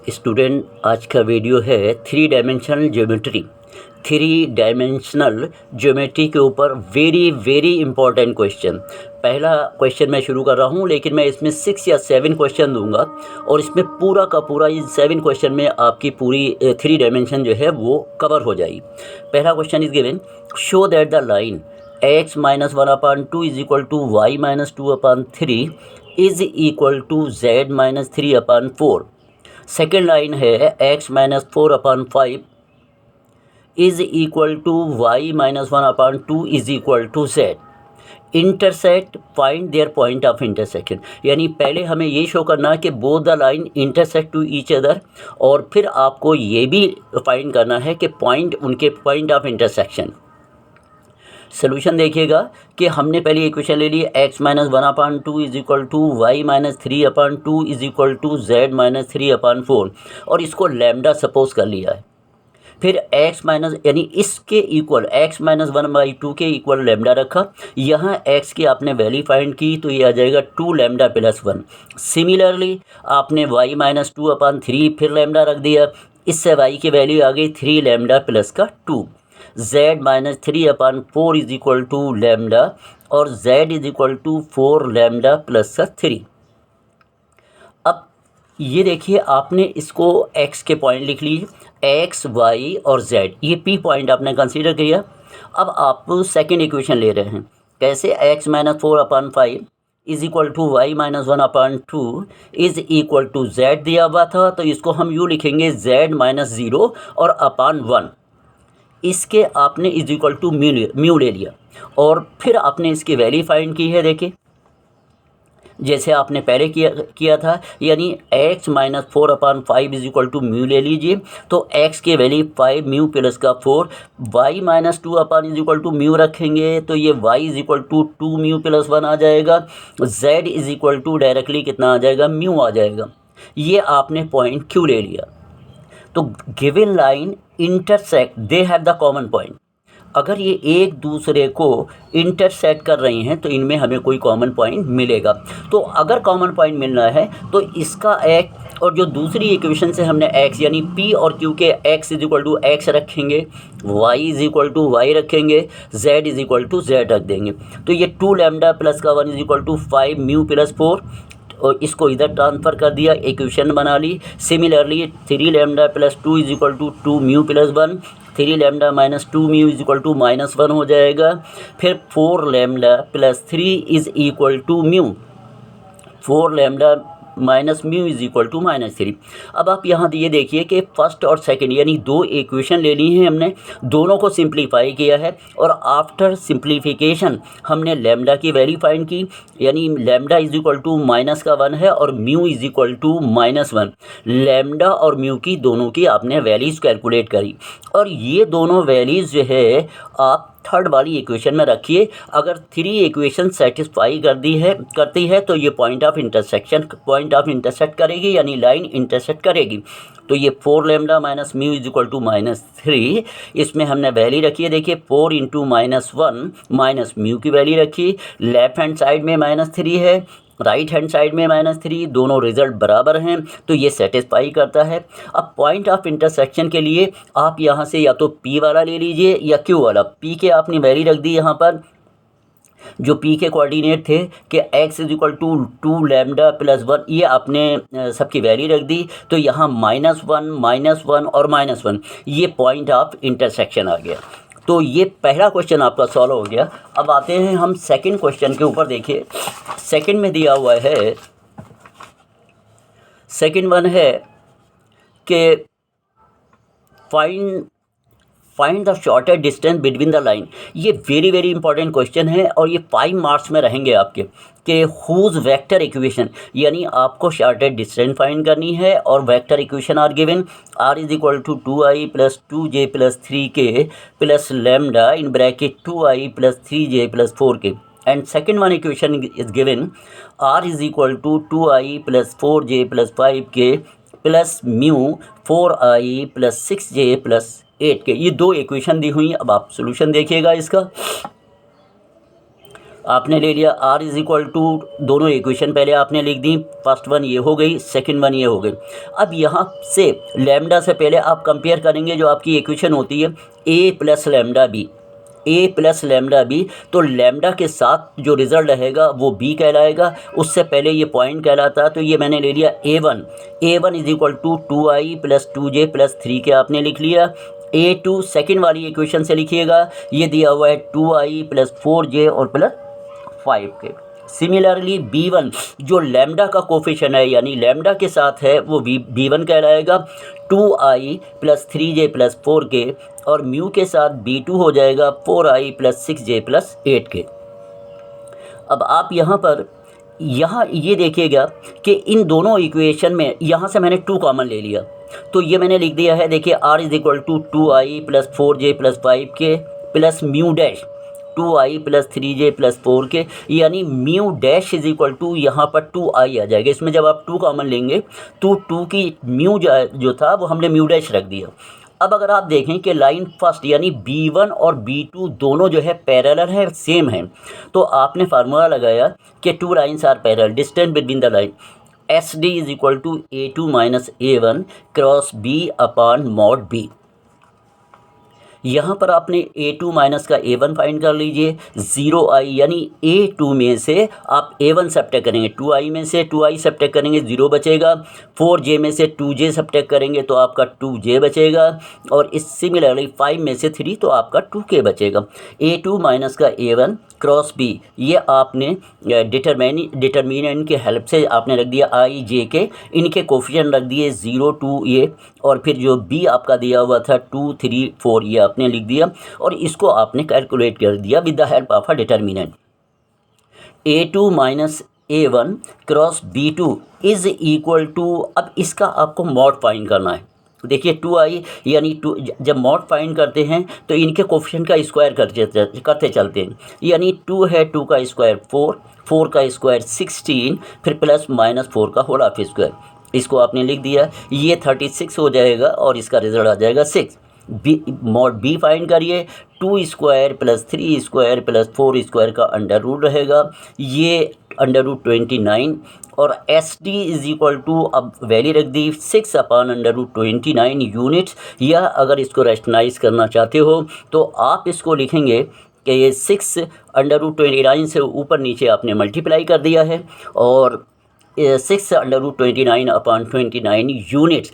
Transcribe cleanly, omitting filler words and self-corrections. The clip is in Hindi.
स्टूडेंट, आज का वीडियो है थ्री डायमेंशनल ज्योमेट्री के ऊपर वेरी वेरी इंपॉर्टेंट क्वेश्चन। पहला क्वेश्चन मैं शुरू कर रहा हूँ, लेकिन मैं इसमें 6 या 7 क्वेश्चन दूंगा और इसमें पूरा का पूरा इन 7 क्वेश्चन में आपकी पूरी 3 डायमेंशन जो है वो कवर हो जाएगी। पहला question is given, show that the line x minus 1/2 is equal to y minus 2/3 is equal to z minus 3/4। Second line है x minus 4/5 is equal to y minus 1/2 is equal to z। Intersect, find their point of intersection. यानी पहले हमें ये शो करना है कि both the line intersect to each other, और फिर आपको ये भी फाइंड करना है कि उनके पॉइंट ऑफ इंटरसेक्शन। सोल्यूशन देखिएगा कि हमने पहले इक्वेशन ले ली x minus 1/2 is equal to y minus 3/2 is equal to z minus 3/4, और इसको लैम्डा सपोज कर लिया है। फिर x माइनस यानी इसके इक्वल x माइनस 1/2 के इक्वल लैम्डा रखा। यहाँ x की आपने वैल्यू फाइंड की तो ये आ जाएगा 2 लैम्डा प्लस 1। सिमिलरली आपने y माइनस 2/3 फिर लैम्डा रख दिया, इससे y की वैल्यू आ गई 3 लैम्डा प्लस का 2। z minus 3/4 is equal to lambda, और z is equal to 4 lambda plus का 3। अब ये देखिए, आपने इसको x के पॉइंट लिख लिए, x, y और z, ये p पॉइंट आपने कंसीडर किया। अब आप सेकेंड इक्वेशन ले रहे हैं, कैसे? x minus 4/5 is equal to y minus 1/2 is equal to z दिया हुआ था, तो इसको हम यूँ लिखेंगे z माइनस 0 और अपान 1। इसके आपने इज इक्वल टू म्यू ले लिया, और फिर आपने इसकी वैल्यू फाइंड की है। देखिए जैसे आपने पहले किया था, यानी x minus 4/5 is equal to mu ले लीजिए, तो x की वैल्यू 5 म्यू प्लस का 4। y minus 2 is equal to mu रखेंगे तो ये y is equal to 2 mu plus 1 आ जाएगा। z is equal to directly कितना आ जाएगा? म्यू आ जाएगा। ये आपने पॉइंट क्यों ले लिया? तो given line intersect, they have the common point. अगर ये एक दूसरे को इंटरसेक्ट कर रही हैं तो इनमें हमें कोई कॉमन पॉइंट मिलेगा। तो अगर कॉमन पॉइंट मिलना है तो इसका x, और जो दूसरी इक्वेशन से हमने x यानी p और q के x is equal to x रखेंगे, y is equal to y रखेंगे, z is equal to z रख देंगे। तो ये 2 लैम्डा प्लस का 1 is equal to 5 mu plus 4, और इसको इधर ट्रांसफ़र कर दिया, इक्वेशन बना ली। Similarly 3 lambda plus 2 is equal to 2 mu plus 1, 3 lambda minus 2 mu is equal to minus 1 हो जाएगा। फिर 4 lambda plus 3 is equal to mu, 4 lambda minus mu is equal to minus 3। अब आप यहाँ ये देखिए कि फर्स्ट और सेकंड यानी 2 इक्वेशन ले ली हैं हमने, दोनों को सिंप्लीफाई किया है, और आफ्टर सिंप्लीफिकेशन हमने लैम्डा की वैल्यू फाइंड की, यानी lambda is equal to minus का 1 है और mu is equal to minus 1। Lambda और म्यू की दोनों की आपने वैल्यूज़ कैलकुलेट करी, और ये दोनों वैल्यूज़ जो है आप थर्ड वाली इक्वेशन में रखिए। अगर 3 इक्वेशन सेटिस्फाई करती है तो ये पॉइंट ऑफ इंटरसेक्ट करेगी, यानी लाइन इंटरसेक्ट करेगी। तो ये 4 lambda minus mu is equal to minus 3, इसमें हमने वैल्यू रखी है। देखिए 4 इंटू माइनस 1 माइनस म्यू की वैल्यू रखी, लेफ्ट हैंड साइड में माइनस 3 है, राइट हैंड साइड में माइनस 3, दोनों रिजल्ट बराबर हैं, तो ये सेटिस्फाई करता है। अब पॉइंट ऑफ इंटरसेक्शन के लिए आप यहाँ से या तो P वाला ले लीजिए या Q वाला। P के आपने वैल्यू रख दी यहाँ पर, जो P के कोऑर्डिनेट थे कि x is equal to 2 lambda plus 1, ये आपने सबकी वैल्यू रख दी, तो यहाँ -1 और -1, ये पॉइंट ऑफ इंटरसेक्शन आ गया। तो ये पहला क्वेश्चन आपका सॉल्व हो गया। अब आते हैं हम सेकंड क्वेश्चन के ऊपर। देखिए सेकंड में दिया हुआ है, सेकंड वन है कि find the shortest distance between the line. ये वेरी वेरी इंपॉर्टेंट क्वेश्चन है, और ये 5 मार्क्स में रहेंगे आपके, कि हुज वेक्टर इक्वेशन, यानी आपको शॉर्टेस्ट डिस्टेंस फाइंड करनी है, और vector equation are given, r is equal to 2i plus 2j plus 3k plus lambda in bracket 2i plus 3j plus 4k, and second one equation is given, r is equal to 2i plus 4j plus 5k plus mu 4i plus 6j plus 8k। ये 2 इक्वेशन दी हुई हैं। अब आप सोल्यूशन देखिएगा इसका। आपने ले लिया r इज इक्वल टू, दोनों इक्वेशन पहले आपने लिख दी, फर्स्ट वन ये हो गई, सेकंड वन ये हो गई। अब यहाँ से लैम्डा से पहले आप कंपेयर करेंगे जो आपकी इक्वेशन होती है a plus lambda b, a plus lambda b, तो लैम्डा के साथ जो रिज़ल्ट रहेगा वो b कहलाएगा, उससे पहले ये पॉइंट कहलाता है। तो ये मैंने ले लिया a1 is equal to 2i plus 2j plus 3 k आपने लिख लिया। a2 सेकेंड वाली इक्वेशन से लिखिएगा, ये दिया हुआ है 2i प्लस 4j और प्लस 5 के। सिमिलरली b1 जो लैम्डा का कोफिशिएंट है यानी लैम्डा के साथ है वो b1 कहलाएगा 2i प्लस 3j प्लस 4 के, और म्यू के साथ b2 हो जाएगा 4i प्लस 6j प्लस 8 के। अब आप यहाँ ये देखिएगा कि इन दोनों इक्वेशन में यहाँ से मैंने 2 कॉमन ले लिया, तो ये मैंने लिख दिया है, देखिए r is equal to 2i plus 4j plus 5 k plus mu dash 2i plus 3j plus 4 k, यानी mu dash is equal to यहाँ पर 2i आ जाएगा। इसमें जब आप 2 कॉमन लेंगे तो 2 की म्यू जो था वो हमने म्यू डैश रख दिया। अब अगर आप देखें कि लाइन फर्स्ट यानी b1 और b2 दोनों जो है पैरेलल है, सेम है, तो आपने फार्मूला लगाया कि 2 lines are parallel, distance between the line SD is equal to a2 minus a1 cross b upon mod b। यहाँ पर आपने a2 माइनस का a1 फाइंड कर लीजिए, 0i यानी a2 में से आप a1 सब्ट्रैक्ट करेंगे, 2i में से 2i सब्ट्रैक्ट करेंगे 0 बचेगा, 4j में से 2j सब्ट्रैक्ट करेंगे तो आपका 2j बचेगा, और इस सिमिलरली 5 में से 3 तो आपका 2k बचेगा। a2 माइनस का a1 क्रॉस b, ये आपने डिटर्मिनेंट के हेल्प से आपने रख दिया i j के, इनके कोफिशिएंट रख दिए 0 2 ये, और फिर जो b आपका दिया हुआ था 2 3 4 ये आपने लिख दिया, और इसको आपने कैलकुलेट कर दिया with the help of a determinant. a2 minus a1 cross b2 is equal to, अब इसका आपको मॉड फाइंड करना है। देखिए 2i यानी 2, जब मॉड फाइंड करते हैं तो इनके कोफिशिएंट का स्क्वायर करते चलते हैं, यानी 2 है 2 का स्क्वायर 4, 4 का स्क्वायर 16, फिर प्लस माइनस 4 का होल ऑफ स्क्वायर, इसको आपने लिख दिया, ये 36 हो जाएगा और इसका रिजल्ट आ जाएगा 6। मॉड b फाइंड करिए, 2 square plus 3 square plus 4 square का अंडर रूट रहेगा, ये अंडर रूट 29, और SD इज इक्वल टू, अब वैल्यू रख दी 6 अपॉन अंडर रूट 29 यूनिट्स, या अगर इसको रेशनलाइज करना चाहते हो तो आप इसको लिखेंगे कि ये 6 अंडर रूट 29 से ऊपर नीचे आपने मल्टीप्लाई कर दिया है, और 6 अंडर रूट 29 अपॉन 29 यूनिट्स